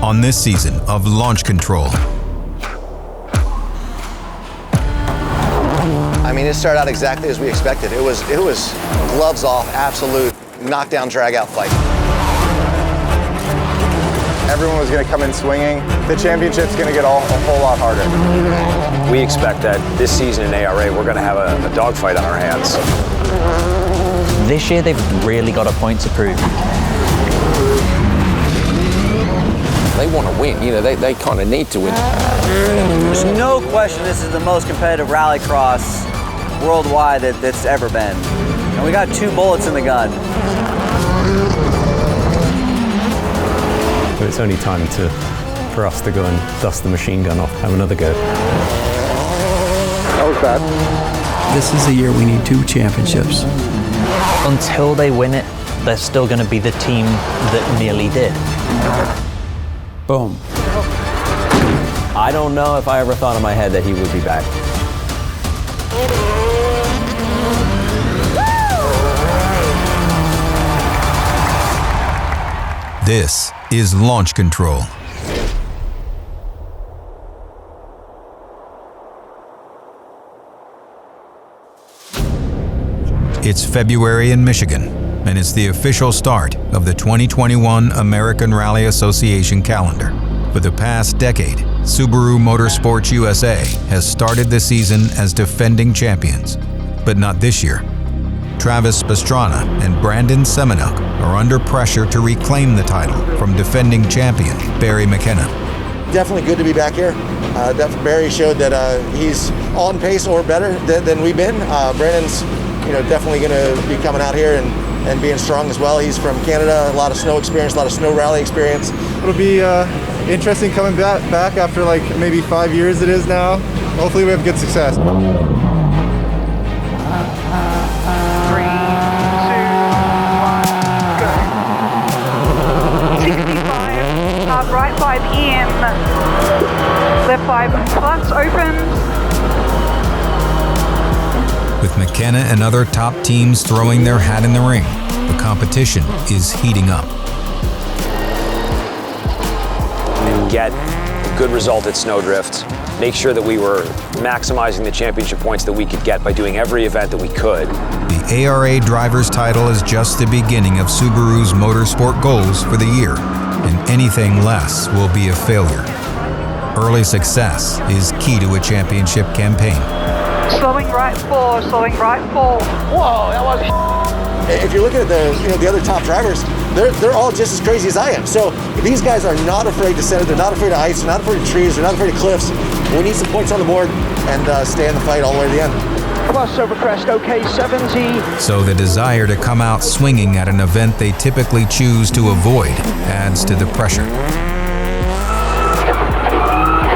on this season of Launch Control. I mean, it started out exactly as we expected. It was gloves off, absolute knockdown, drag-out fight. Everyone was going to come in swinging. The championship's going to get a whole lot harder. We expect that this season in ARA, we're going to have a dogfight on our hands. This year, they've really got a point to prove. They want to win. You know, they kind of need to win. There's no question this is the most competitive rallycross worldwide that's ever been. And we got 2 bullets in the gun. But it's only time for us to go and dust the machine gun off, have another go. That was bad. This is the year we need 2 championships. Until they win it, they're still going to be the team that nearly did. Boom. I don't know if I ever thought in my head that he would be back. This is Launch Control. It's February in Michigan, and it's the official start of the 2021 American Rally Association calendar. For the past decade, Subaru Motorsports USA has started the season as defending champions, but not this year. Travis Pastrana and Brandon Semenuk are under pressure to reclaim the title from defending champion Barry McKenna. Definitely good to be back here. Barry showed that he's on pace or better than we've been. Brandon's definitely going to be coming out here and being strong as well. He's from Canada, a lot of snow experience, a lot of snow rally experience. It'll be interesting coming back after like maybe 5 years it is now. Hopefully we have good success. 3, 2, 1, go. 65, right 5 in, left 5 plus opens. With McKenna and other top teams throwing their hat in the ring, the competition is heating up. And get a good result at Sno Drift. Make sure that we were maximizing the championship points that we could get by doing every event that we could. The ARA driver's title is just the beginning of Subaru's motorsport goals for the year, and anything less will be a failure. Early success is key to a championship campaign. Slowing right 4, slowing right 4. Whoa, that was. If you're looking at the other top drivers, they're all just as crazy as I am. So these guys are not afraid to center. They're not afraid of ice. They're not afraid of trees. They're not afraid of cliffs. We need some points on the board and stay in the fight all the way to the end. Plus over crest, okay, 70. So the desire to come out swinging at an event they typically choose to avoid adds to the pressure.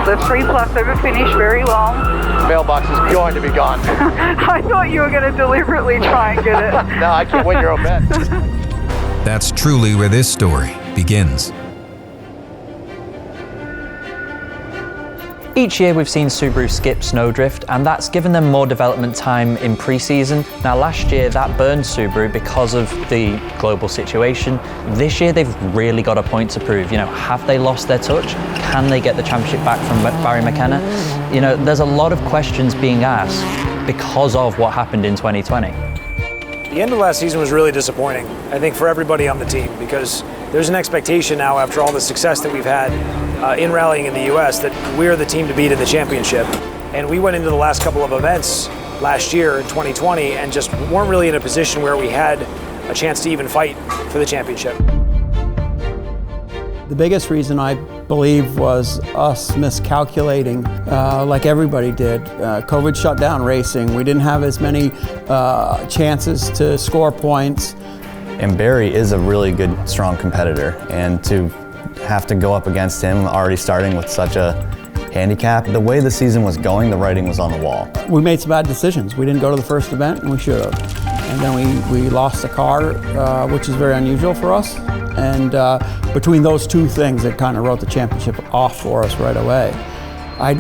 Left 3 plus over finish, very long. Mailbox is going to be gone. I thought you were going to deliberately try and get it. No, I can't win your own bet. That's truly where this story begins. Each year we've seen Subaru skip Sno Drift, and that's given them more development time in pre-season. Now last year that burned Subaru because of the global situation. This year they've really got a point to prove. Have they lost their touch? Can they get the championship back from Barry McKenna? There's a lot of questions being asked because of what happened in 2020. The end of last season was really disappointing, I think, for everybody on the team, because there's an expectation now after all the success that we've had in rallying in the US that we're the team to beat in the championship. And we went into the last couple of events last year in 2020 and just weren't really in a position where we had a chance to even fight for the championship. The biggest reason I believe was us miscalculating, like everybody did. COVID shut down racing. We didn't have as many chances to score points. And Barry is a really good, strong competitor, and to have to go up against him already starting with such a handicap, the way the season was going, the writing was on the wall. We made some bad decisions. We didn't go to the first event, and we should have. And then we lost the car, which is very unusual for us. And between those two things, it kind of wrote the championship off for us right away. I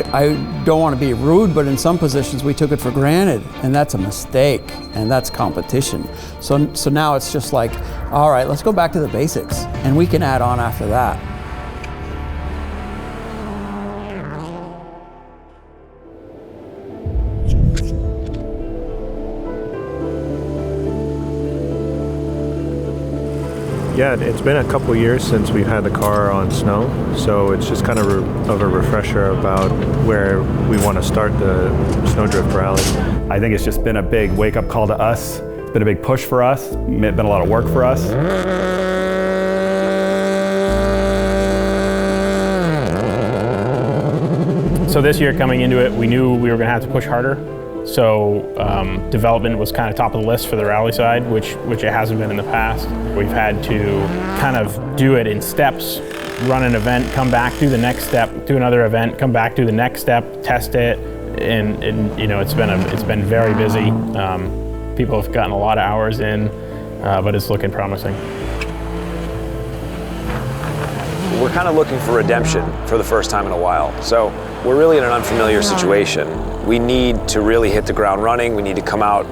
don't want to be rude, but in some positions we took it for granted, and that's a mistake, and that's competition. So now it's just like, all right, let's go back to the basics, and we can add on after that. Yeah, it's been a couple years since we've had the car on snow, so it's just kind of a refresher about where we want to start the Sno Drift Rally. I think it's just been a big wake-up call to us. It's been a big push for us. It's been a lot of work for us. So this year coming into it, we knew we were going to have to push harder. So development was kind of top of the list for the rally side, which it hasn't been in the past. We've had to kind of do it in steps, run an event, come back, do the next step, do another event, come back, do the next step, test it, and you know, it's been very busy. People have gotten a lot of hours in, but it's looking promising. We're kind of looking for redemption for the first time in a while. So we're really in an unfamiliar situation. We need to really hit the ground running. We need to come out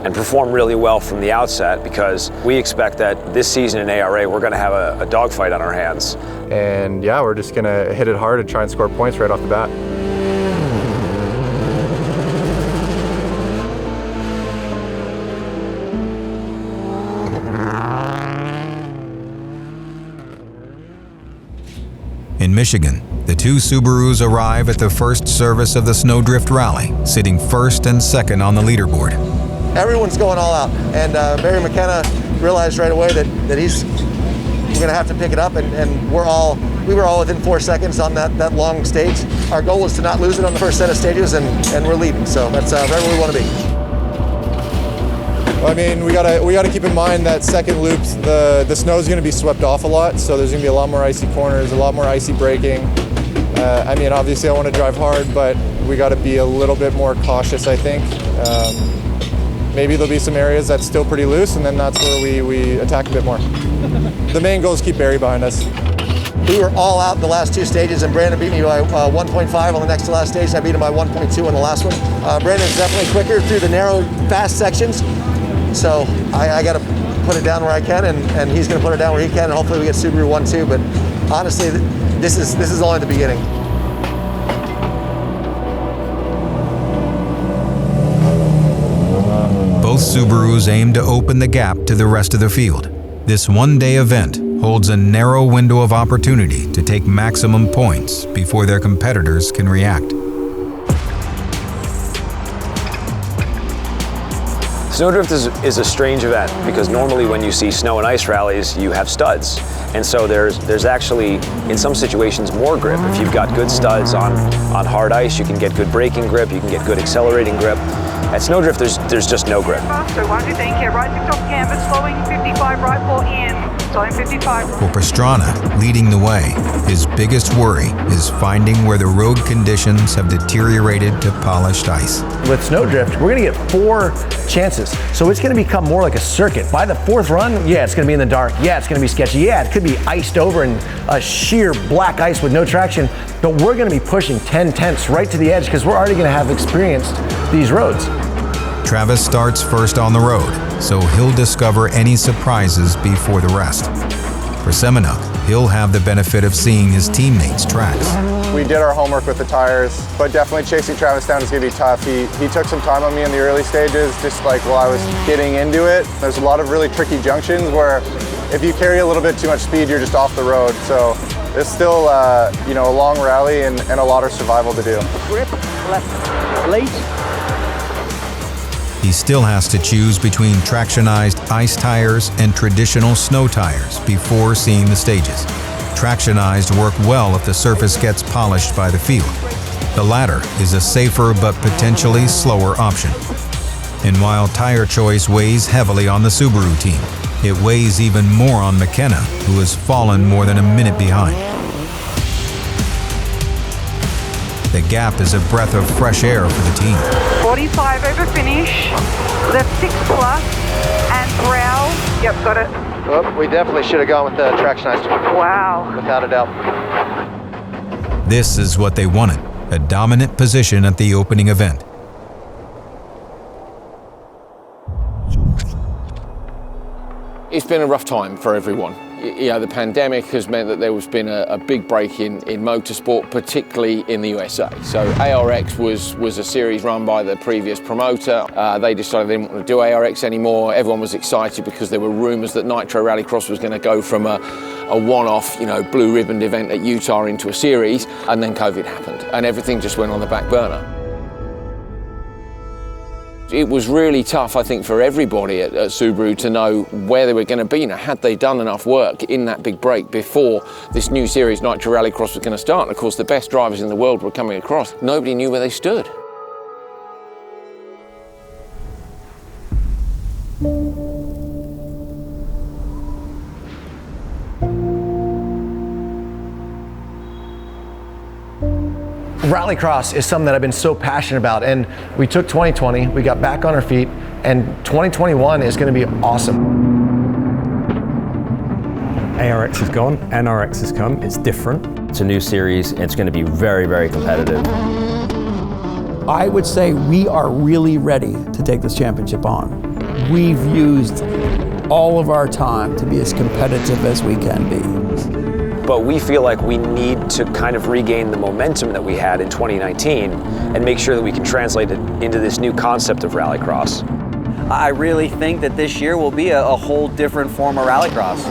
and perform really well from the outset, because we expect that this season in ARA, we're going to have a dogfight on our hands. And yeah, we're just going to hit it hard and try and score points right off the bat. In Michigan, the two Subarus arrive at the first service of the Sno Drift Rally, sitting first and second on the leaderboard. Everyone's going all out, and Barry McKenna realized right away that we're going to have to pick it up, and we were all within 4 seconds on that long stage. Our goal was to not lose it on the first set of stages, and we're leading, so that's right where we want to be. I mean, we gotta keep in mind that second loop, the snow is going to be swept off a lot, so there's going to be a lot more icy corners, a lot more icy braking. I mean, obviously I want to drive hard, but we got to be a little bit more cautious, I think. Maybe there'll be some areas that's still pretty loose, and then that's where we attack a bit more. The main goal is keep Barry behind us. We were all out in the last 2 stages, and Brandon beat me by 1.5 on the next to last stage. I beat him by 1.2 on the last one. Brandon's definitely quicker through the narrow, fast sections. So I got to put it down where I can, and he's going to put it down where he can, and hopefully we get Subaru 1-2. But honestly, this is only the beginning. Both Subarus aim to open the gap to the rest of the field. This one-day event holds a narrow window of opportunity to take maximum points before their competitors can react. Sno Drift is a strange event, because normally when you see snow and ice rallies, you have studs. And so there's actually, in some situations, more grip. If you've got good studs on hard ice, you can get good braking grip, you can get good accelerating grip. At Sno Drift, there's just no grip. So 115, right 6 off canvas, slowing 55, right 4 in, slowing 55. For Pastrana, leading the way, his biggest worry is finding where the road conditions have deteriorated to polished ice. With Sno Drift, we're going to get 4 chances, so it's going to become more like a circuit. By the 4th run, yeah, it's going to be in the dark, yeah, it's going to be sketchy, yeah, it could be iced over and a sheer black ice with no traction, but we're going to be pushing 10 tenths right to the edge, because we're already going to have experienced these roads. Travis starts first on the road, so he'll discover any surprises before the rest. For Semenuk, he'll have the benefit of seeing his teammates' tracks. We did our homework with the tires, but definitely chasing Travis down is going to be tough. He took some time on me in the early stages, just like while I was getting into it. There's a lot of really tricky junctions where if you carry a little bit too much speed, you're just off the road. So it's still you know, a long rally and a lot of survival to do. Grip, left, late. He still has to choose between tractionized ice tires and traditional snow tires before seeing the stages. Tractionized work well if the surface gets polished by the field. The latter is a safer but potentially slower option. And while tire choice weighs heavily on the Subaru team, it weighs even more on McKenna, who has fallen more than a minute behind. The gap is a breath of fresh air for the team. 45 over finish, left 6 plus, and brow. Yep, got it. Well, we definitely should have gone with the tractionized. Wow. Without a doubt. This is what they wanted, a dominant position at the opening event. It's been a rough time for everyone. You know, the pandemic has meant that there has been a big break in motorsport, particularly in the USA. So ARX was a series run by the previous promoter. They decided they didn't want to do ARX anymore. Everyone was excited because there were rumours that Nitro Rallycross was going to go from a one-off, you know, blue ribboned event at Utah into a series, and then COVID happened, and everything just went on the back burner. It was really tough, I think, for everybody at Subaru to know where they were going to be. Now, had they done enough work in that big break before this new series, Nitro Rallycross, was going to start? And of course, the best drivers in the world were coming across. Nobody knew where they stood. Rallycross is something that I've been so passionate about, and we took 2020, we got back on our feet, and 2021 is going to be awesome. ARX is gone, NRX has come, it's different. It's a new series, and it's going to be very, very competitive. I would say we are really ready to take this championship on. We've used all of our time to be as competitive as we can be. But we feel like we need to kind of regain the momentum that we had in 2019 and make sure that we can translate it into this new concept of rallycross. I really think that this year will be a whole different form of rallycross.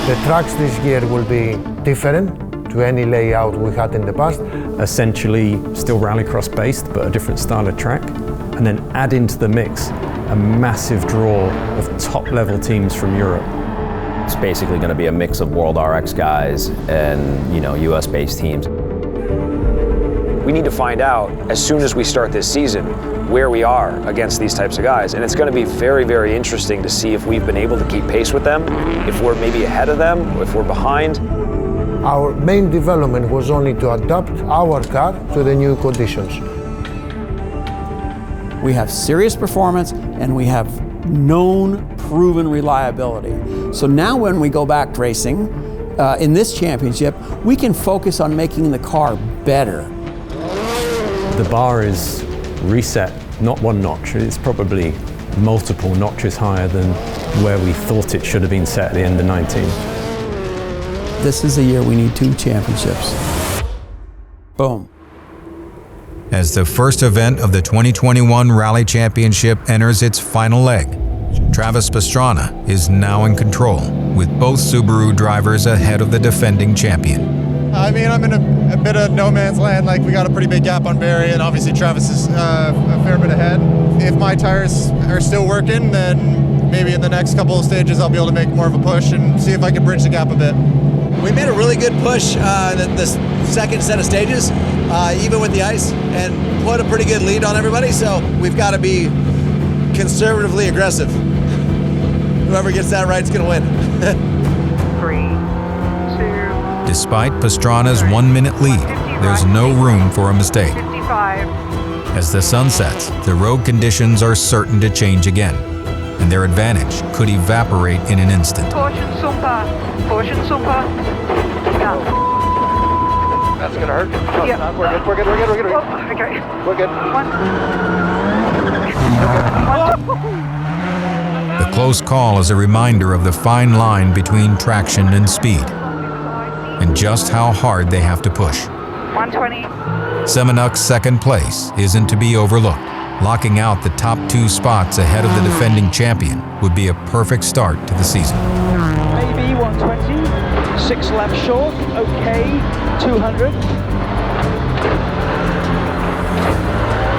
The tracks this year will be different to any layout we had in the past. Essentially still rallycross based, but a different style of track. And then add into the mix a massive draw of top level teams from Europe. It's basically going to be a mix of World RX guys and, you know, US-based teams. We need to find out, as soon as we start this season, where we are against these types of guys. And it's going to be very, very interesting to see if we've been able to keep pace with them, if we're maybe ahead of them, if we're behind. Our main development was only to adapt our car to the new conditions. We have serious performance, and we have known, proven reliability. So now when we go back racing in this championship, we can focus on making the car better. The bar is reset, not one notch, it's probably multiple notches higher than where we thought it should have been set at the end of 19. This is a year we need 2 championships. Boom. As the first event of the 2021 Rally Championship enters its final leg, Travis Pastrana is now in control, with both Subaru drivers ahead of the defending champion. I mean, I'm in a bit of no man's land. Like, we got a pretty big gap on Barry, and obviously Travis is a fair bit ahead. If my tires are still working, then maybe in the next couple of stages I'll be able to make more of a push and see if I can bridge the gap a bit. We made a really good push this second set of stages, even with the ice, and put a pretty good lead on everybody, so we've got to be conservatively aggressive. Whoever gets that right is going to win. 3, 2. Despite Pastrana's 1-minute lead, there's no room for a mistake. 55. As the sun sets, the road conditions are certain to change again, and their advantage could evaporate in an instant. Caution sumper. Caution sumper. Yeah. That's going to hurt. No, Yeah. not. We're good. Oh, okay. We're good. The close call is a reminder of the fine line between traction and speed, and just how hard they have to push. 120. Semenuk's second place isn't to be overlooked. Locking out the top 2 spots ahead of the defending champion would be a perfect start to the season. Maybe 120, 6 laps short, okay, 200.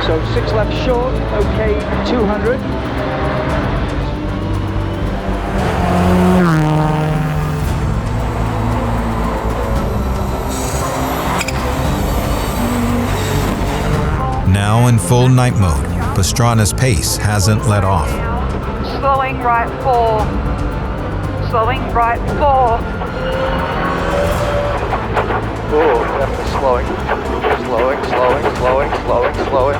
So 6 laps short, okay, 200. Now in full night mode, Pastrana's pace hasn't let off. Slowing right 4. Slowing right 4. Oh, definitely slowing. Slowing.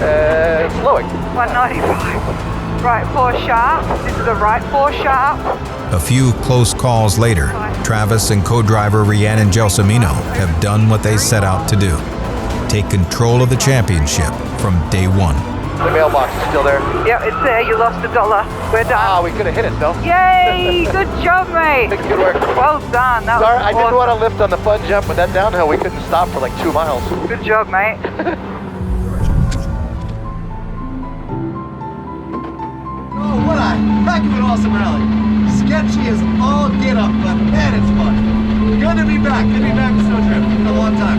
And slowing. 195. Right 4 sharp. This is a right 4 sharp. A few close calls later, Travis and co-driver Rhiannon Gelsomino have done what they set out to do. Take control of the championship from day one. The mailbox is still there. Yep, it's there. You lost $1. We're done. Ah, we could have hit it though. Yay! Good job, mate. Thanks, good work. Well done. That Sorry, was I didn't awesome. want to lift on the fun jump, but that downhill, we couldn't stop for like 2 miles. Good job, mate. Oh, what a heck of an awesome rally. Sketchy as all get up, but man, it's fun. Good to be back. Good to be back with Sno Drift. It's been a long time.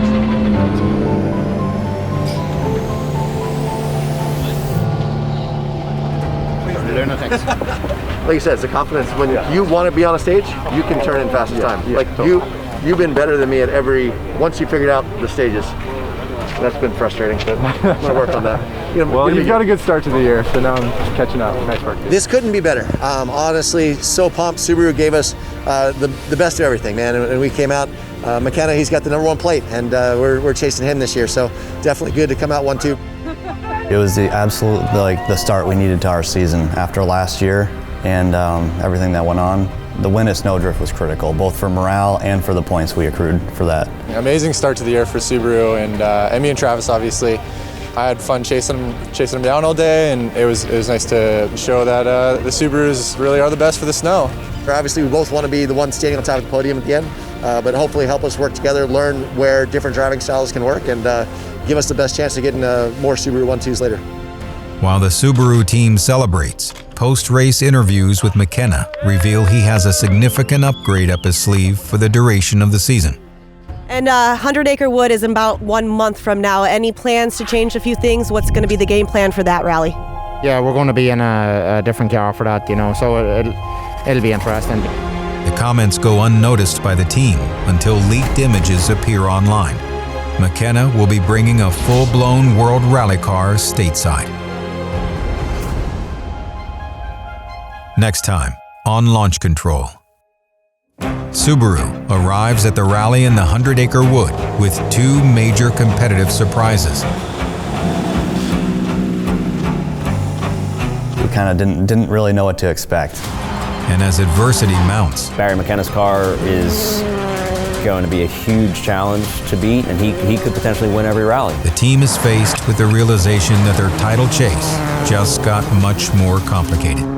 Like you said, it's the confidence. When you want to be on a stage, you can turn in fastest time. Like you've been better than me at once you figured out the stages. That's been frustrating, but I'm gonna work on that. Well, you've got a good start to the year, so now I'm catching up. Nice work. This couldn't be better. Honestly, so pumped. Subaru gave us the best of everything, man. And we came out. McKenna, he's got the #1 plate, and we're chasing him this year. So definitely good to come out 1-2. It was the absolute, the start we needed to our season after last year and everything that went on. The win at Sno Drift was critical, both for morale and for the points we accrued for that. Amazing start to the year for Subaru, and me and Travis, obviously. I had fun chasing them down all day, and it was nice to show that the Subarus really are the best for the snow. Obviously, we both want to be the one standing on top of the podium at the end, but hopefully help us work together, learn where different driving styles can work, and give us the best chance of getting more Subaru 1-2s later. While the Subaru team celebrates, post-race interviews with McKenna reveal he has a significant upgrade up his sleeve for the duration of the season. And 100 Acre Wood is about 1 month from now. Any plans to change a few things? What's going to be the game plan for that rally? Yeah, we're going to be in a different car for that, so it'll be interesting. The comments go unnoticed by the team until leaked images appear online. McKenna will be bringing a full-blown World Rally car stateside. Next time on Launch Control. Subaru arrives at the rally in the 100 Acre Wood with 2 major competitive surprises. We kind of didn't really know what to expect. And as adversity mounts, Barry McKenna's car is going to be a huge challenge to beat, and he could potentially win every rally. The team is faced with the realization that their title chase just got much more complicated.